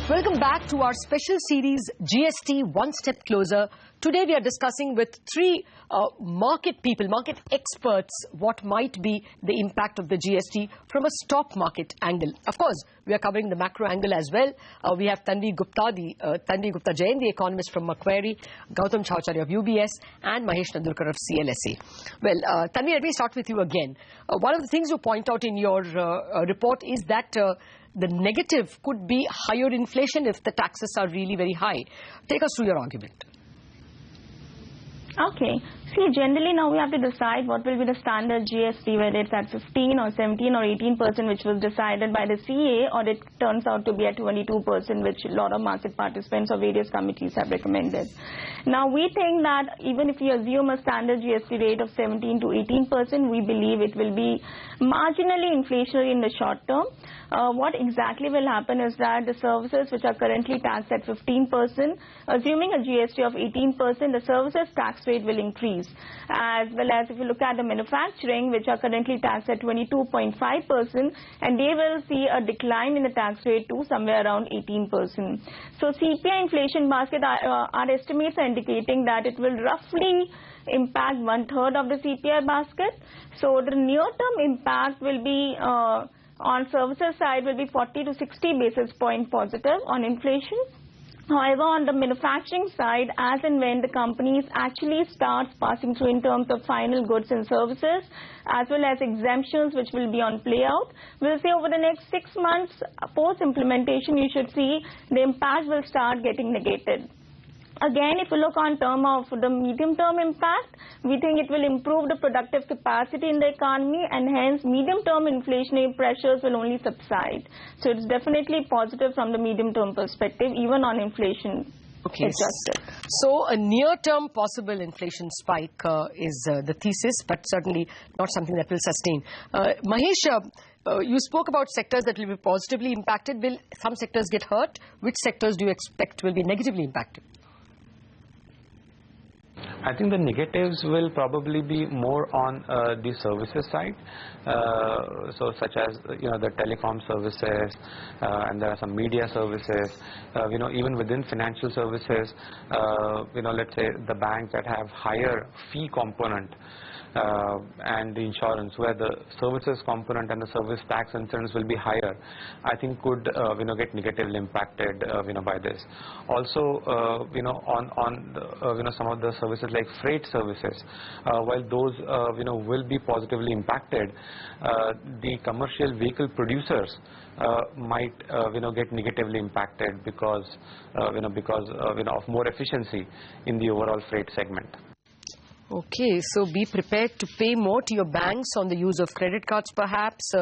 Welcome back to our special series GST One Step Closer. Today we are discussing with three market people, market experts, what might be the impact of the GST from a stock market angle. Of course, we are covering the macro angle as well. We have Tanvee Gupta, Jain, the economist from Macquarie, Gautam Chhaochharia of UBS, and Mahesh Nandurkar of CLSA. Well, Tanvee, let me start with you again. One of the things you point out in your report is that the negative could be higher inflation if the taxes are really very high. Take us through your argument. Okay. See, generally now we have to decide what will be the standard GST, whether it's at 15 or 17 or 18%, which was decided by the CA, or it turns out to be at 22%, which a lot of market participants or various committees have recommended. Now, we think that even if you assume a standard GST rate of 17 to 18%, we believe it will be marginally inflationary in the short term. What exactly will happen is that the services which are currently taxed at 15%, assuming a GST of 18%, the services tax rate will increase. As well as if you look at the manufacturing, which are currently taxed at 22.5%, and they will see a decline in the tax rate to somewhere around 18%. So CPI inflation basket, our estimates are indicating that it will roughly impact 1/3 of the CPI basket. So the near-term impact will be on services side will be 40 to 60 basis point positive on inflation. However, on the manufacturing side, as and when the companies actually start passing through in terms of final goods and services, as well as exemptions which will be on play out, we'll see over the next 6 months post-implementation, you should see the impact will start getting negated. Again, if you look on term of the medium-term impact, we think it will improve the productive capacity in the economy, and hence medium-term inflationary pressures will only subside. So it's definitely positive from the medium-term perspective, even on inflation. Okay. Adjusted. So a near-term possible inflation spike is the thesis, but certainly not something that will sustain. Mahesh, you spoke about sectors that will be positively impacted. Will some sectors get hurt? Which sectors do you expect will be negatively impacted? I think the negatives will probably be more on the services side, so such as the telecom services, and there are some media services. Even within financial services, let's say the banks that have higher fee component. And the insurance, where the services component and the service tax incidence will be higher, I think could get negatively impacted by this. Also, on some of the services like freight services, while those will be positively impacted, the commercial vehicle producers might get negatively impacted because of more efficiency in the overall freight segment. Okay, so be prepared to pay more to your banks on the use of credit cards perhaps,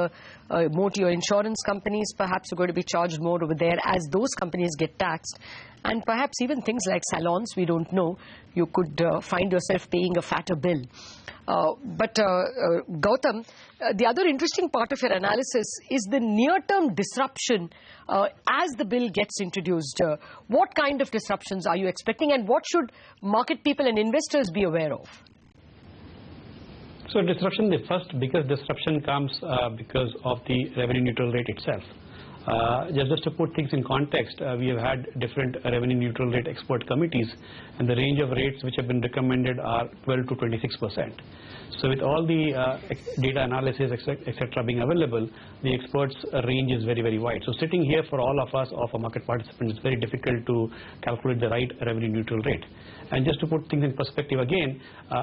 more to your insurance companies perhaps are going to be charged more over there as those companies get taxed. And perhaps even things like salons, we don't know, you could find yourself paying a fatter bill. But Gautam, the other interesting part of your analysis is the near-term disruption as the bill gets introduced. What kind of disruptions are you expecting, and what should market people and investors be aware of? So disruption, the first biggest disruption comes because of the revenue neutral rate itself. Just to put things in context, we have had different revenue neutral rate expert committees, and the range of rates which have been recommended are 12 to 26%. So with all the data analysis, etc. being available, the experts' range is very, very wide. So sitting here for all of us, of a market participants, it's very difficult to calculate the right revenue neutral rate. And just to put things in perspective again,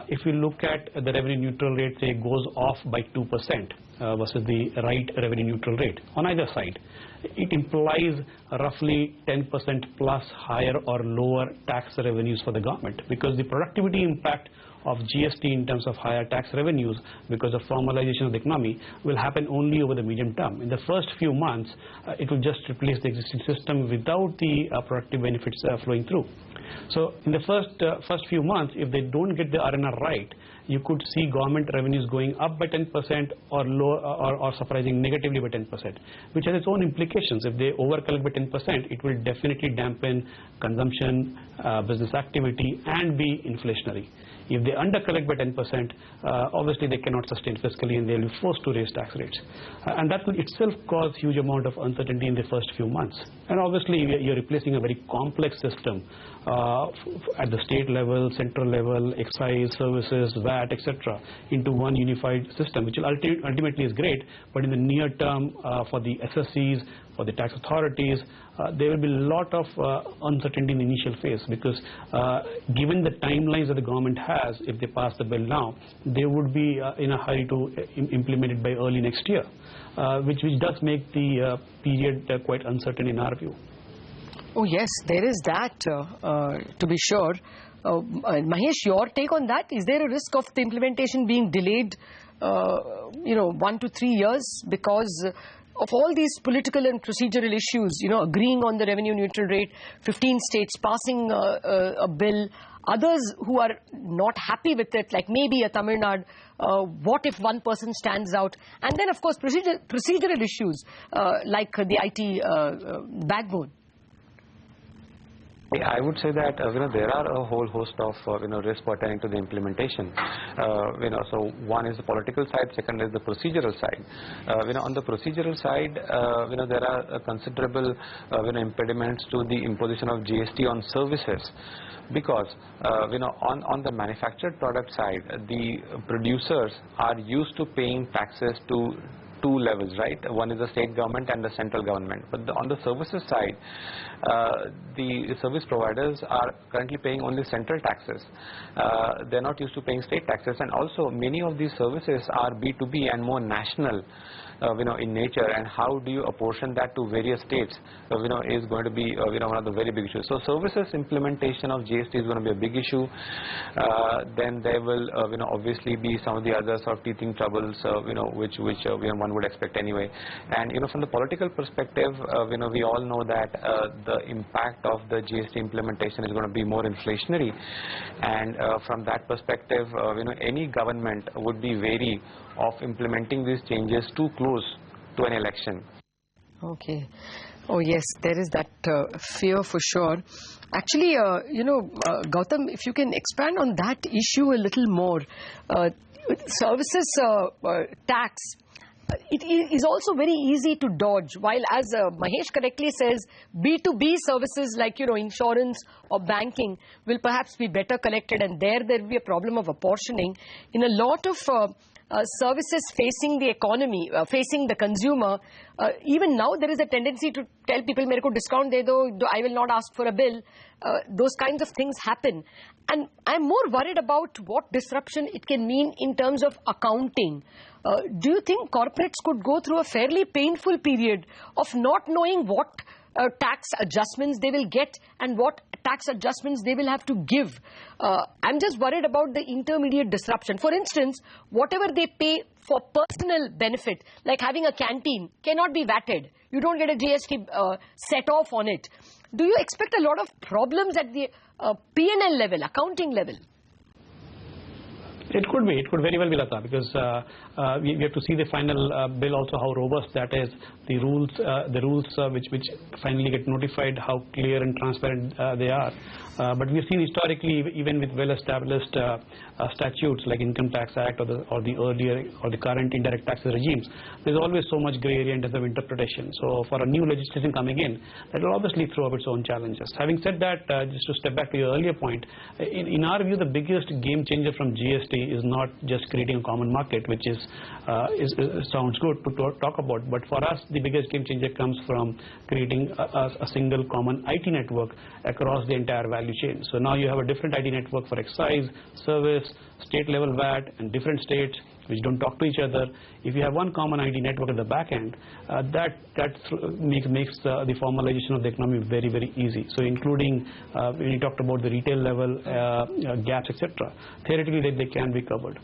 if we look at the revenue neutral rate, say, goes off by 2% versus the right revenue neutral rate on either side, it implies roughly 10% plus higher or lower tax revenues for the government, because the productivity impact of GST in terms of higher tax revenues because of formalization of the economy will happen only over the medium term. In the first few months, it will just replace the existing system without the productive benefits flowing through. So in the first few months, if they don't get the RNR right, you could see government revenues going up by 10% or low, or surprising negatively by 10%, which has its own implications. If they overcollect by 10%, it will definitely dampen consumption, business activity, and be inflationary. If they undercollect by 10%, obviously they cannot sustain fiscally and they will be forced to raise tax rates. And that will itself cause huge amount of uncertainty in the first few months. And obviously you're replacing a very complex system at the state level, central level, excise, services, VAT, etc. into one unified system, which will ultimately is great, but in the near term for the SSCs, for the tax authorities, there will be a lot of uncertainty in the initial phase, because given the timelines that the government has, if they pass the bill now, they would be in a hurry to implement it by early next year, which does make the period quite uncertain in our view. Oh yes, there is that, to be sure. Mahesh, your take on that? Is there a risk of the implementation being delayed, 1 to 3 years because of all these political and procedural issues, agreeing on the revenue neutral rate, 15 states passing a bill, others who are not happy with it, like maybe a Tamil Nadu, what if one person stands out? And then, of course, procedural issues like the IT backbone. I would say that there are a whole host of risks pertaining to the implementation. So one is the political side, second is the procedural side. On the procedural side, there are considerable impediments to the imposition of GST on services, because on the manufactured product side, the producers are used to paying taxes to two levels, right? One is the state government and the central government. But on the services side, the service providers are currently paying only central taxes. They're not used to paying state taxes, and also many of these services are B2B and more national in nature, and how do you apportion that to various states is going to be one of the very big issues. So services implementation of GST is going to be a big issue. Then there will obviously be some of the other sort of teething troubles which one would expect anyway. And from the political perspective, we all know that the impact of the GST implementation is going to be more inflationary, and from that perspective any government would be wary of implementing these changes too close to an election. Okay. Oh yes, there is that fear for sure. Actually, Gautam, if you can expand on that issue a little more. Services tax, it is also very easy to dodge, while as Mahesh correctly says, B2B services like insurance or banking will perhaps be better collected, and there will be a problem of apportioning. In a lot of services facing the economy, facing the consumer, even now there is a tendency to tell people, "Mere ko discount de do, I will not ask for a bill." Those kinds of things happen. And I'm more worried about what disruption it can mean in terms of accounting. Do you think corporates could go through a fairly painful period of not knowing what tax adjustments they will get and what tax adjustments they will have to give? I'm just worried about the intermediate disruption. For instance, whatever they pay for personal benefit, like having a canteen, cannot be VATed. You don't get a GST set off on it. Do you expect a lot of problems at the P&L level, accounting level? It could be. It could very well be, Latha, because we have to see the final bill also, how robust that is, the rules which finally get notified, how clear and transparent they are. But we've seen historically, even with well-established statutes like Income Tax Act or the earlier or the current indirect tax regimes, there's always so much grey area in terms of interpretation. So for a new legislation coming in, that will obviously throw up its own challenges. Having said that, just to step back to your earlier point, in our view, the biggest game changer from GST is not just creating a common market, which sounds good to talk about, but for us the biggest game changer comes from creating a single common IT network across the entire value chain. So now you have a different IT network for excise, service, state level VAT, and different states which don't talk to each other. If you have one common IT network at the back end, that makes the formalization of the economy very, very easy. So including when you talked about the retail level gaps, etc., theoretically they can be covered.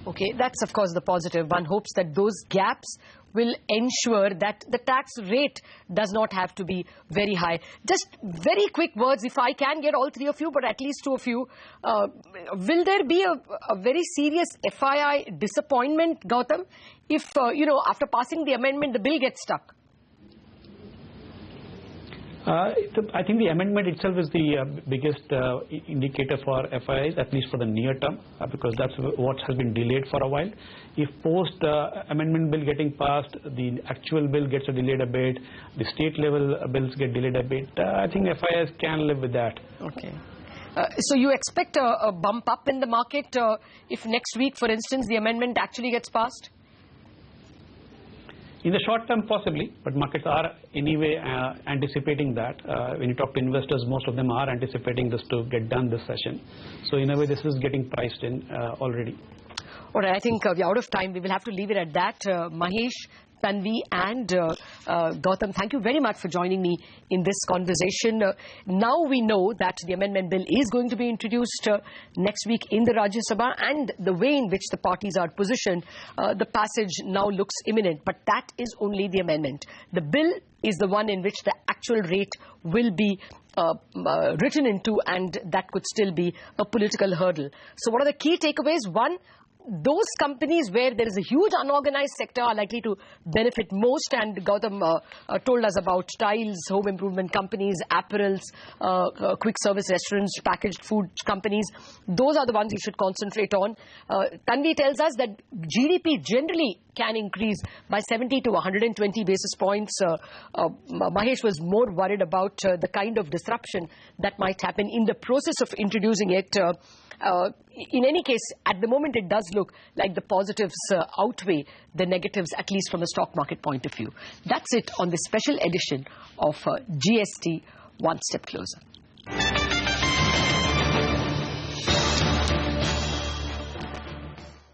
Okay, that's of course the positive. One hopes that those gaps will ensure that the tax rate does not have to be very high. Just very quick words, if I can get all three of you, but at least two of you. Will there be a very serious FII disappointment, Gautam, if, after passing the amendment, the bill gets stuck? I think the amendment itself is the biggest indicator for FIIs, at least for the near term, because that's what has been delayed for a while. If post amendment bill getting passed, the actual bill gets delayed a bit, the state level bills get delayed a bit, I think FIIs can live with that. Okay. So you expect a bump up in the market if next week, for instance, the amendment actually gets passed? In the short term, possibly, but markets are anyway anticipating that. When you talk to investors, most of them are anticipating this to get done this session. So in a way, this is getting priced in already. All right, I think we're out of time. We will have to leave it at that. Mahesh, Tanvee and Gautam, thank you very much for joining me in this conversation. Now we know that the amendment bill is going to be introduced next week in the Rajya Sabha, and the way in which the parties are positioned, the passage now looks imminent. But that is only the amendment. The bill is the one in which the actual rate will be written into, and that could still be a political hurdle. So what are the key takeaways? One, those companies where there is a huge unorganized sector are likely to benefit most, and Gautam told us about tiles, home improvement companies, apparels, quick service restaurants, packaged food companies. Those are the ones you should concentrate on. Tanvee tells us that GDP generally can increase by 70 to 120 basis points. Mahesh was more worried about the kind of disruption that might happen in the process of introducing it. In any case, at the moment, it does look like the positives outweigh the negatives, at least from a stock market point of view. That's it on this special edition of GST One Step Closer.